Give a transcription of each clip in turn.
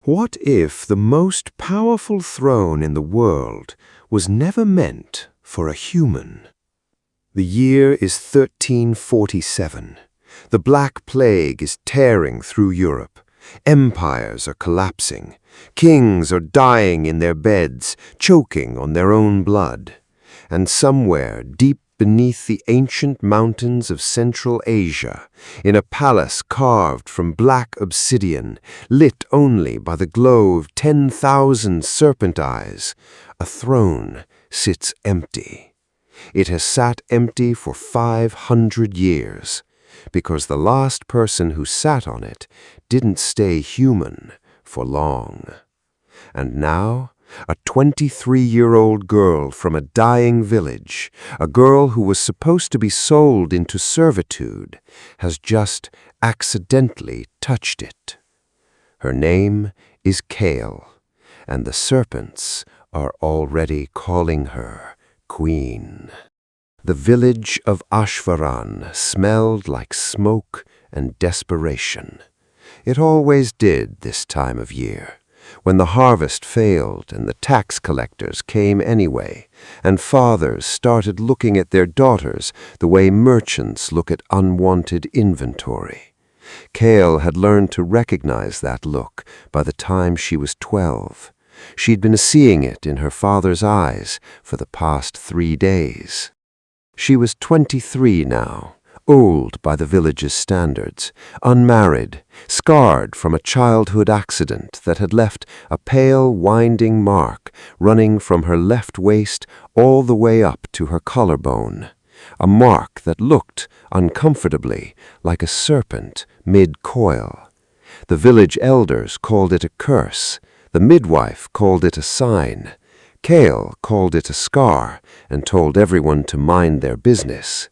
What if the most powerful throne in the world was never meant for a human? The year is 1347. The Black Plague is tearing through Europe. Empires are collapsing. Kings are dying in their beds, choking on their own blood. And somewhere deep beneath the ancient mountains of Central Asia, in a palace carved from black obsidian, lit only by the glow of 10,000 serpent eyes, a throne sits empty. It has sat empty for 500 years, because the last person who sat on it didn't stay human for long. And now, a 23-year-old girl from a dying village, a girl who was supposed to be sold into servitude, has just accidentally touched it. Her name is Kale, and the serpents are already calling her Queen. The village of Ashvaran smelled like smoke and desperation. It always did this time of year, when the harvest failed and the tax collectors came anyway, and fathers started looking at their daughters the way merchants look at unwanted inventory. Kale had learned to recognize that look by the time she was 12. She'd been seeing it in her father's eyes for the past 3 days. She was 23 now, old by the village's standards, unmarried, scarred from a childhood accident that had left a pale, winding mark running from her left waist all the way up to her collarbone, a mark that looked uncomfortably like a serpent mid-coil. The village elders called it a curse, the midwife called it a sign. Kale called it a scar and told everyone to mind their business.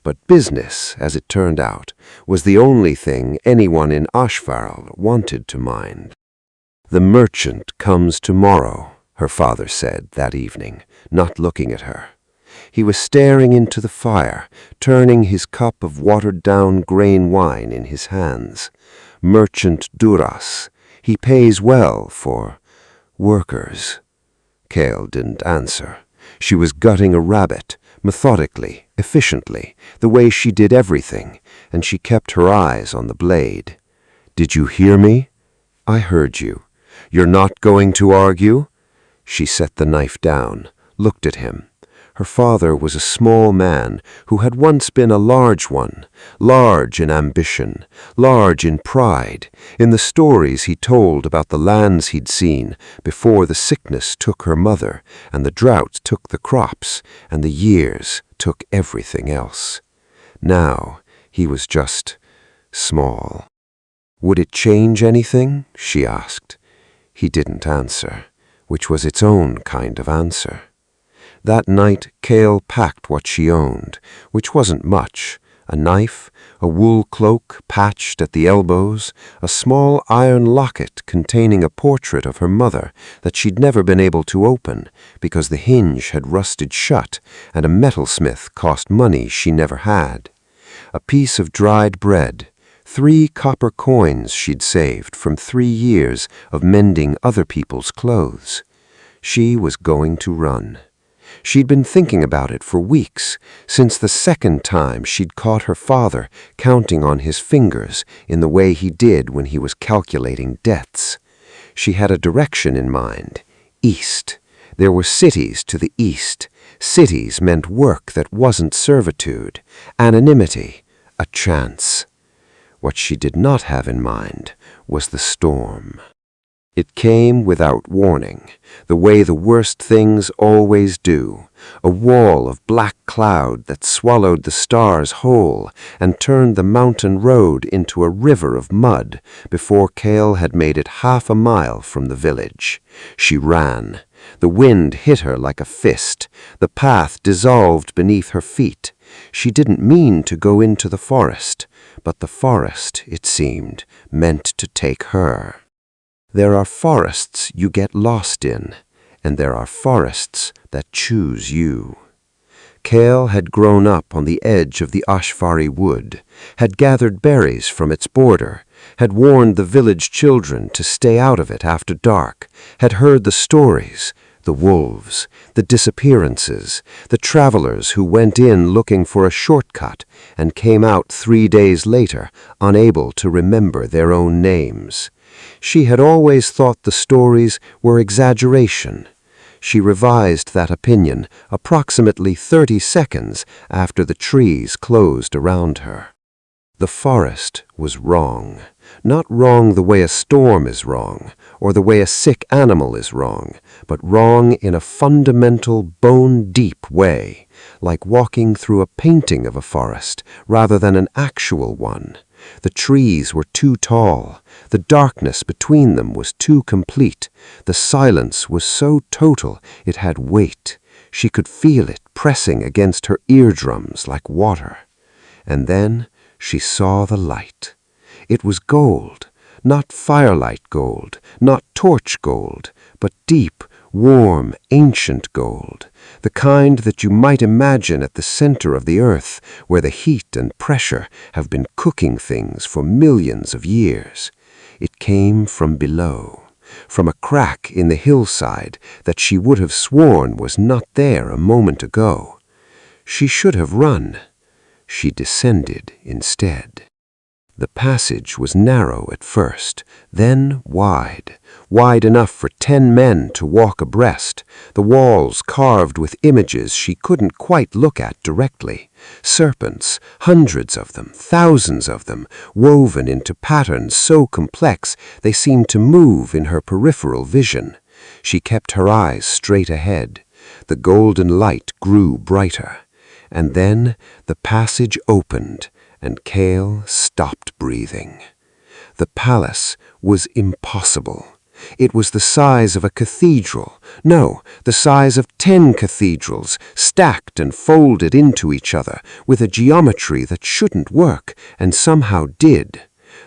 But business, as it turned out, was the only thing anyone in Ashvaran wanted to mind. "The merchant comes tomorrow," her father said that evening, not looking at her. He was staring into the fire, turning his cup of watered-down grain wine in his hands. "Merchant Duras. He pays well for workers." Kale didn't answer. She was gutting a rabbit, methodically, efficiently, the way she did everything, and she kept her eyes on the blade. "Did you hear me?" "I heard you. You're not going to argue?" She set the knife down, looked at him. Her father was a small man who had once been a large one, large in ambition, large in pride, in the stories he told about the lands he'd seen before the sickness took her mother, and the drought took the crops, and the years took everything else. Now he was just small. "Would it change anything?" she asked. He didn't answer, which was its own kind of answer. That night, Kale packed what she owned, which wasn't much: a knife, a wool cloak patched at the elbows, a small iron locket containing a portrait of her mother that she'd never been able to open because the hinge had rusted shut and a metalsmith cost money she never had, a piece of dried bread, 3 copper coins she'd saved from 3 years of mending other people's clothes. She was going to run. She'd been thinking about it for weeks, since the second time she'd caught her father counting on his fingers in the way he did when he was calculating debts. She had a direction in mind: east. There were cities to the east. Cities meant work that wasn't servitude, anonymity, a chance. What she did not have in mind was the storm. It came without warning, the way the worst things always do, a wall of black cloud that swallowed the stars whole and turned the mountain road into a river of mud before Kale had made it half a mile from the village. She ran. The wind hit her like a fist. The path dissolved beneath her feet. She didn't mean to go into the forest, but the forest, it seemed, meant to take her. There are forests you get lost in, and there are forests that choose you. Kale had grown up on the edge of the Ashvari wood, had gathered berries from its border, had warned the village children to stay out of it after dark, had heard the stories, the wolves, the disappearances, the travelers who went in looking for a shortcut and came out 3 days later unable to remember their own names. She had always thought the stories were exaggeration. She revised that opinion approximately 30 seconds after the trees closed around her. The forest was wrong. Not wrong the way a storm is wrong, or the way a sick animal is wrong, but wrong in a fundamental, bone-deep way, like walking through a painting of a forest rather than an actual one. The trees were too tall. The darkness between them was too complete. The silence was so total it had weight. She could feel it pressing against her eardrums like water. And then she saw the light. It was gold, not firelight gold, not torch gold, but deep, warm, ancient gold, the kind that you might imagine at the center of the earth, where the heat and pressure have been cooking things for millions of years. It came from below, from a crack in the hillside that she would have sworn was not there a moment ago. She should have run. She descended instead. The passage was narrow at first, then wide enough for 10 men to walk abreast, the walls carved with images she couldn't quite look at directly. Serpents, hundreds of them, thousands of them, woven into patterns so complex they seemed to move in her peripheral vision. She kept her eyes straight ahead. The golden light grew brighter. And then the passage opened, and Kale stopped breathing. The palace was impossible. It was the size of a cathedral. No, the size of 10 cathedrals, stacked and folded into each other, with a geometry that shouldn't work, and somehow did.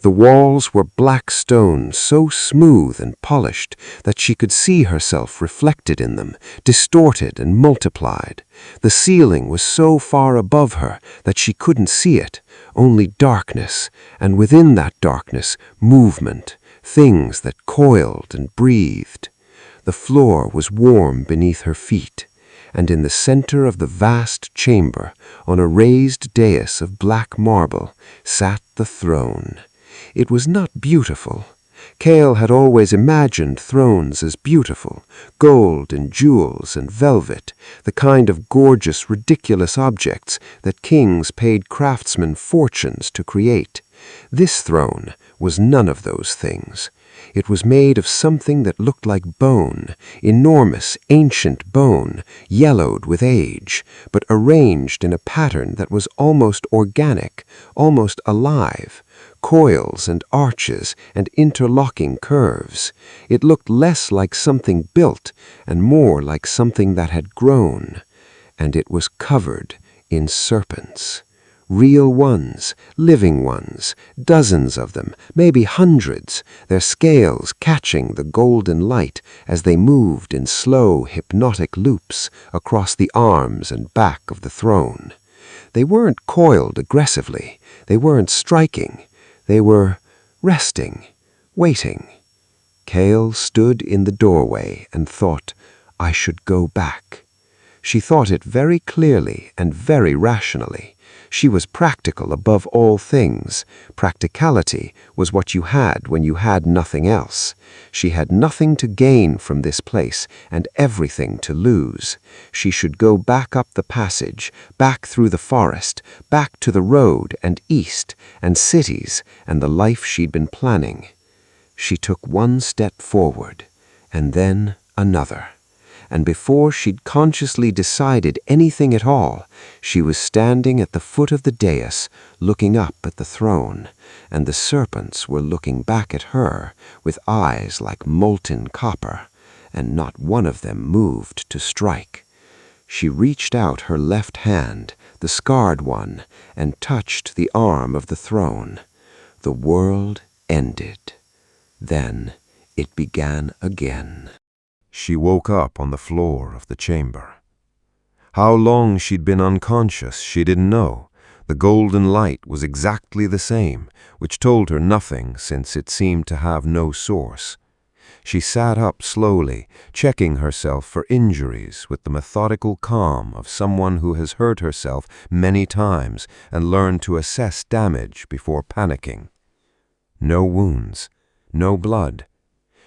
The walls were black stone, so smooth and polished that she could see herself reflected in them, distorted and multiplied. The ceiling was so far above her that she couldn't see it, only darkness, and within that darkness, movement, things that coiled and breathed. The floor was warm beneath her feet, and in the center of the vast chamber, on a raised dais of black marble, sat the throne. It was not beautiful. Kale had always imagined thrones as beautiful, gold and jewels and velvet, the kind of gorgeous, ridiculous objects that kings paid craftsmen fortunes to create. This throne was none of those things. It was made of something that looked like bone, enormous, ancient bone, yellowed with age, but arranged in a pattern that was almost organic, almost alive. Coils and arches and interlocking curves. It looked less like something built and more like something that had grown. And it was covered in serpents. Real ones, living ones, dozens of them, maybe hundreds, their scales catching the golden light as they moved in slow, hypnotic loops across the arms and back of the throne. They weren't coiled aggressively. They weren't striking. They were resting, waiting. Kale stood in the doorway and thought, I should go back. She thought it very clearly and very rationally. She was practical above all things. Practicality was what you had when you had nothing else. She had nothing to gain from this place and everything to lose. She should go back up the passage, back through the forest, back to the road and east and cities and the life she'd been planning. She took one step forward and then another. And before she'd consciously decided anything at all, she was standing at the foot of the dais, looking up at the throne, and the serpents were looking back at her with eyes like molten copper, and not one of them moved to strike. She reached out her left hand, the scarred one, and touched the arm of the throne. The world ended. Then it began again. She woke up on the floor of the chamber. How long she'd been unconscious, she didn't know. The golden light was exactly the same, which told her nothing since it seemed to have no source. She sat up slowly, checking herself for injuries with the methodical calm of someone who has hurt herself many times and learned to assess damage before panicking. No wounds, no blood.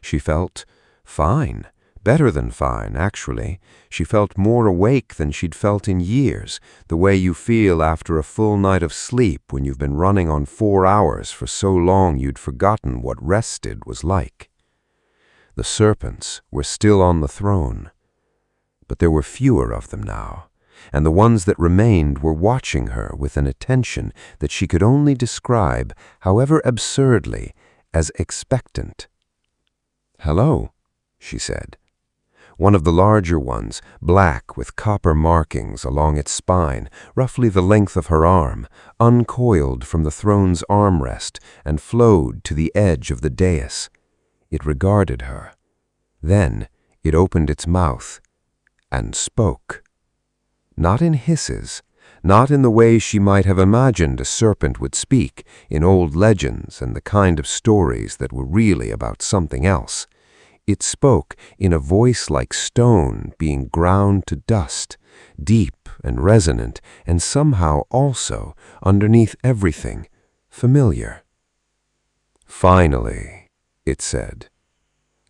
She felt fine. Better than fine, actually. She felt more awake than she'd felt in years, the way you feel after a full night of sleep when you've been running on 4 hours for so long you'd forgotten what rested was like. The serpents were still on the throne, but there were fewer of them now, and the ones that remained were watching her with an attention that she could only describe, however absurdly, as expectant. "Hello," she said. One of the larger ones, black with copper markings along its spine, roughly the length of her arm, uncoiled from the throne's armrest and flowed to the edge of the dais. It regarded her. Then it opened its mouth and spoke. Not in hisses, not in the way she might have imagined a serpent would speak in old legends and the kind of stories that were really about something else. It spoke in a voice like stone being ground to dust, deep and resonant, and somehow also, underneath everything, familiar. "Finally," it said.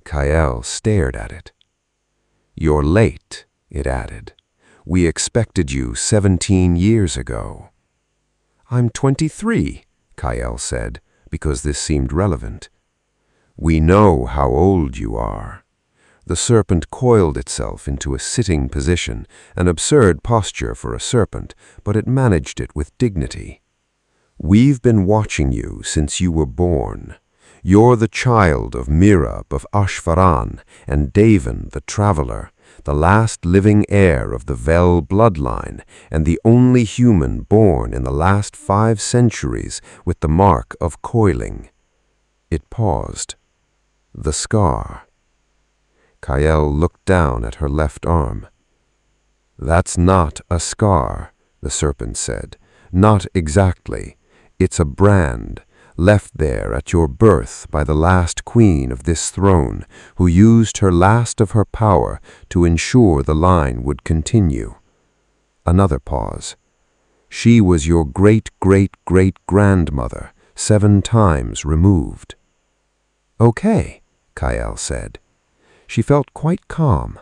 Kael stared at it. "You're late," it added. "We expected you 17 years ago." "I'm 23, Kael said, because this seemed relevant. "We know how old you are." The serpent coiled itself into a sitting position, an absurd posture for a serpent, but it managed it with dignity. "We've been watching you since you were born. You're the child of Mirab of Ashvaran and Davin the Traveler, the last living heir of the Vel bloodline, and the only human born in the last 5 centuries with the mark of coiling." It paused. "The scar." Kael looked down at her left arm. "That's not a scar," the serpent said. "Not exactly. It's a brand, left there at your birth by the last queen of this throne, who used her last of her power to ensure the line would continue." Another pause. "She was your great-great-great-grandmother, 7 times removed." "Okay," Kael said. She felt quite calm.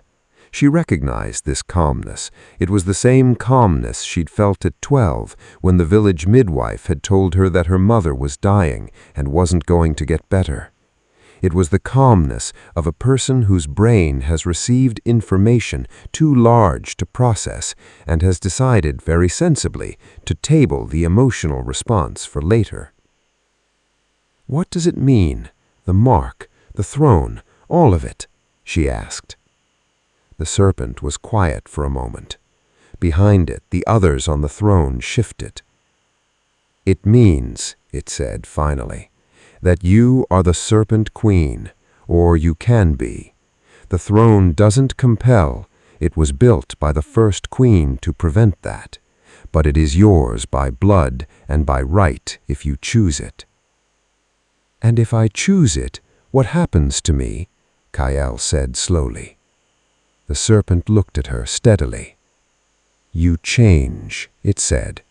She recognized this calmness. It was the same calmness she'd felt at 12 when the village midwife had told her that her mother was dying and wasn't going to get better. It was the calmness of a person whose brain has received information too large to process and has decided very sensibly to table the emotional response for later. "What does it mean? The mark, the throne, all of it?" she asked. The serpent was quiet for a moment. Behind it, the others on the throne shifted. "It means," it said finally, "that you are the Serpent Queen, or you can be. The throne doesn't compel. It was built by the first queen to prevent that. But it is yours by blood and by right if you choose it." "And if I choose it, what happens to me?" Kael said slowly. The serpent looked at her steadily. "You change," it said,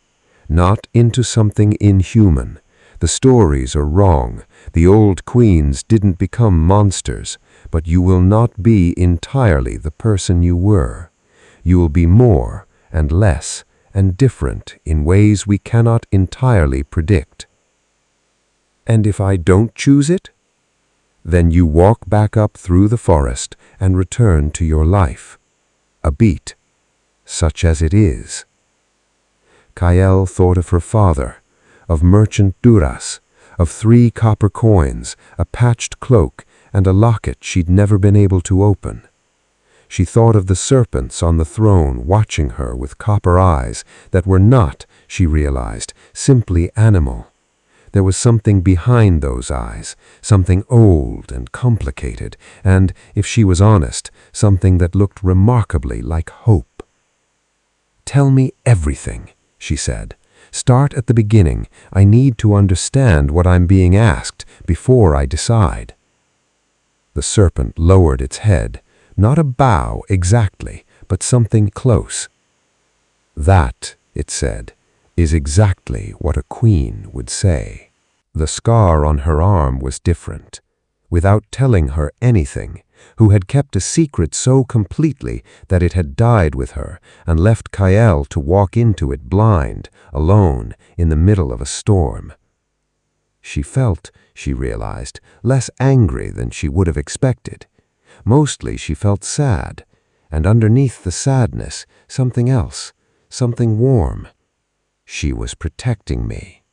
"not into something inhuman. The stories are wrong. The old queens didn't become monsters, but you will not be entirely the person you were. You will be more and less and different in ways we cannot entirely predict." "And if I don't choose it?" "Then you walk back up through the forest and return to your life. A beat, such as it is." Kael thought of her father, of merchant Duras, of 3 copper coins, a patched cloak, and a locket she'd never been able to open. She thought of the serpents on the throne watching her with copper eyes that were not, she realized, simply animal. There was something behind those eyes, something old and complicated, and, if she was honest, something that looked remarkably like hope. "Tell me everything," she said. "Start at the beginning. I need to understand what I'm being asked before I decide." The serpent lowered its head, not a bow exactly, but something close. "That," it said, "is exactly what a queen would say." The scar on her arm was different. Without telling her anything, who had kept a secret so completely that it had died with her and left Kael to walk into it blind, alone, in the middle of a storm. She felt, she realized, less angry than she would have expected. Mostly she felt sad, and underneath the sadness, something else, something warm. She was protecting me.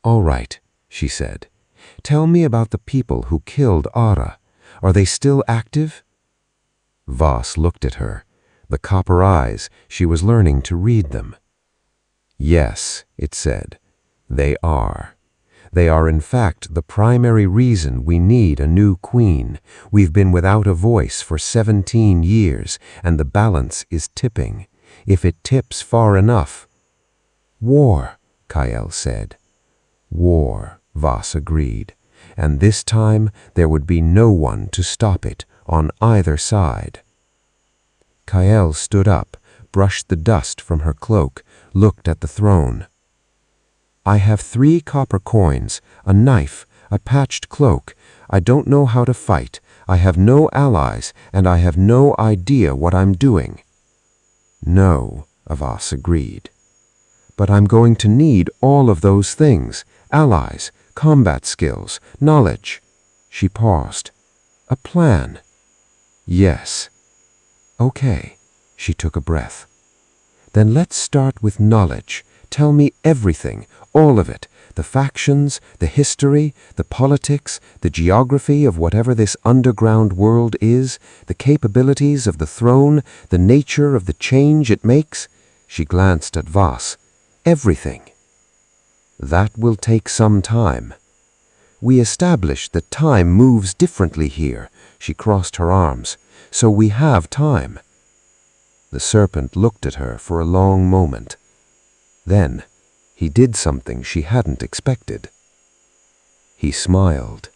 "All right," she said. "Tell me about the people who killed Ara. Are they still active?" Voss looked at her. The copper eyes, she was learning to read them. "Yes," it said, "they are. They are in fact the primary reason we need a new queen. We've been without a voice for 17 years, and the balance is tipping. If it tips far enough—" "War," Kael said. "War," Voss agreed. And this time there would be no one to stop it on either side. Kael stood up, brushed the dust from her cloak, looked at the throne. "I have 3 copper coins, a knife, a patched cloak. I don't know how to fight. I have no allies, and I have no idea what I'm doing." "No," Voss agreed. "But I'm going to need all of those things, allies, combat skills, knowledge." She paused. "A plan." "Yes." "Okay." She took a breath. "Then let's start with knowledge. Tell me everything, all of it, the factions, the history, the politics, the geography of whatever this underground world is, the capabilities of the throne, the nature of the change it makes." She glanced at Voss. "Everything." "That will take some time." "We established that time moves differently here." She crossed her arms. "So we have time." The serpent looked at her for a long moment. Then he did something she hadn't expected. He smiled.